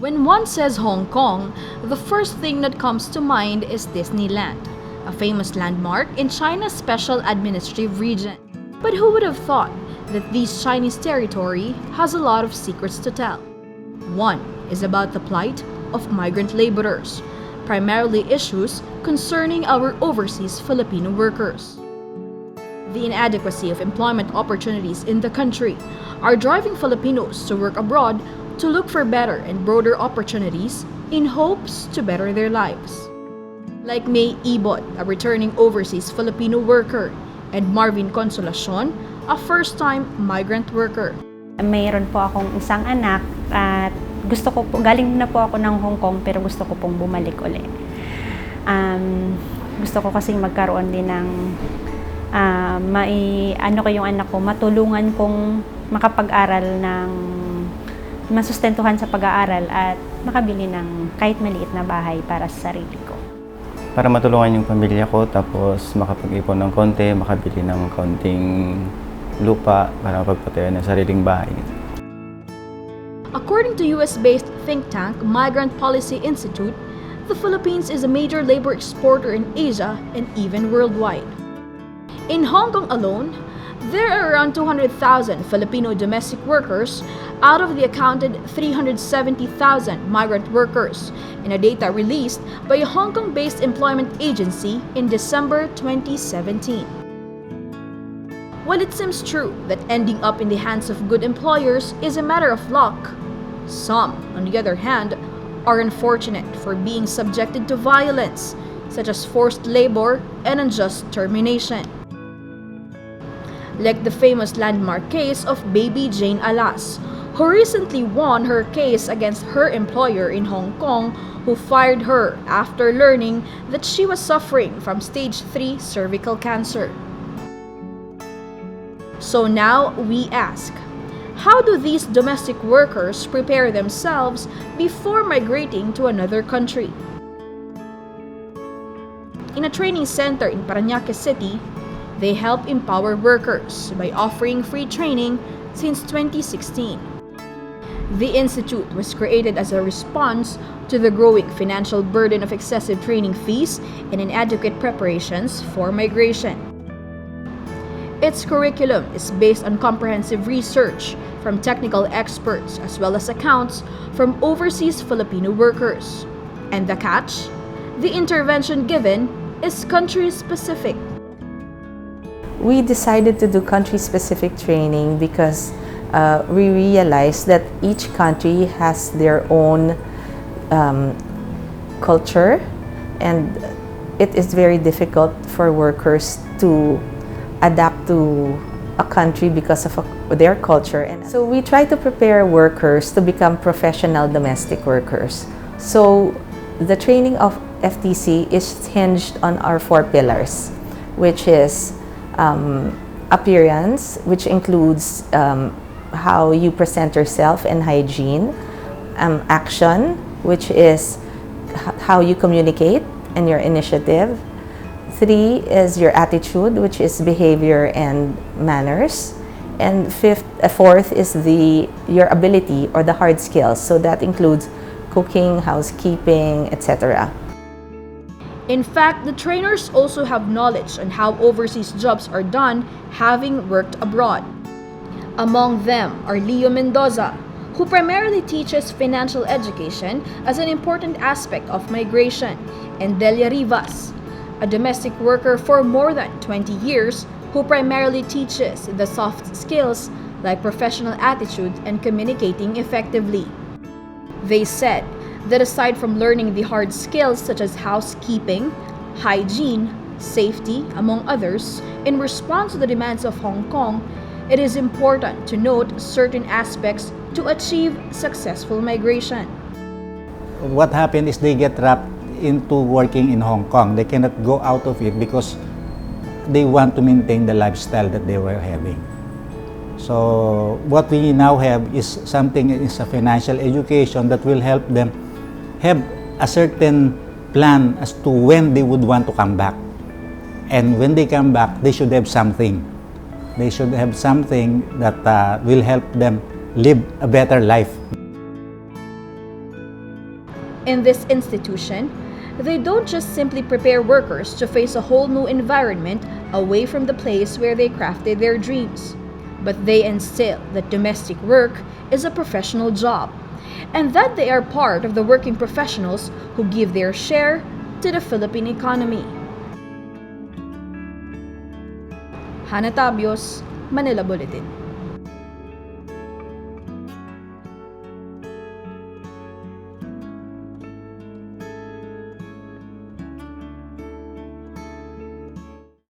When one says Hong Kong, the first thing that comes to mind is Disneyland, a famous landmark in China's special administrative region. But who would have thought that this Chinese territory has a lot of secrets to tell? One is about the plight of migrant laborers, primarily issues concerning our overseas Filipino workers. The inadequacy of employment opportunities in the country are driving Filipinos to work abroad to look for better and broader opportunities in hopes to better their lives. Like May Ibot, a returning overseas Filipino worker, and Marvin Consolacion, a first-time migrant worker. Mayroon po akong isang anak at gusto ko po, galing na po ako ng Hong Kong pero gusto ko pong bumalik ulit. Gusto ko kasing magkaroon din ng ko yung anak ko, matulungan kong makapag-aral ng masustentuhan sa pag-aaral at makabili ng kahit maliit na bahay para sa sarili ko. Para matulungan yung pamilya ko, tapos makapag-ipon ng konti, makabili ng konting lupa para mapagpatayo ng sariling bahay. According to US-based think tank Migrant Policy Institute, the Philippines is a major labor exporter in Asia and even worldwide. In Hong Kong alone, there are around 200,000 Filipino domestic workers out of the accounted 370,000 migrant workers in a data released by a Hong Kong-based employment agency in December 2017. While it seems true that ending up in the hands of good employers is a matter of luck, some, on the other hand, are unfortunate for being subjected to violence, such as forced labor and unjust termination. Like the famous landmark case of Baby Jane Alas, who recently won her case against her employer in Hong Kong, who fired her after learning that she was suffering from stage 3 cervical cancer. So now we ask, how do these domestic workers prepare themselves before migrating to another country? In a training center in Paranaque City, they help empower workers by offering free training since 2016. The institute was created as a response to the growing financial burden of excessive training fees and inadequate preparations for migration. Its curriculum is based on comprehensive research from technical experts as well as accounts from overseas Filipino workers. And the catch? The intervention given is country-specific. We decided to do country-specific training because we realized that each country has their own culture, and it is very difficult for workers to adapt to a country because of their culture. And so we try to prepare workers to become professional domestic workers. So the training of FTC is hinged on our 4 pillars, which is appearance, which includes how you present yourself and hygiene, action, which is how you communicate and your initiative. 3 is your attitude, which is behavior and manners. And 4th is your ability or the hard skills. So that includes cooking, housekeeping, etc. In fact, the trainers also have knowledge on how overseas jobs are done having worked abroad. Among them are Leo Mendoza, who primarily teaches financial education as an important aspect of migration, and Delia Rivas, a domestic worker for more than 20 years who primarily teaches the soft skills like professional attitude and communicating effectively. They said that aside from learning the hard skills such as housekeeping, hygiene, safety, among others, in response to the demands of Hong Kong, it is important to note certain aspects to achieve successful migration. What happened is they get trapped into working in Hong Kong. They cannot go out of it because they want to maintain the lifestyle that they were having. So what we now have is something, is a financial education that will help them have a certain plan as to when they would want to come back. And when they come back, they should have something. They should have something that will help them live a better life. In this institution, they don't just simply prepare workers to face a whole new environment away from the place where they crafted their dreams, but they instill that domestic work is a professional job, and that they are part of the working professionals who give their share to the Philippine economy. Hannah Tabios, Manila Bulletin.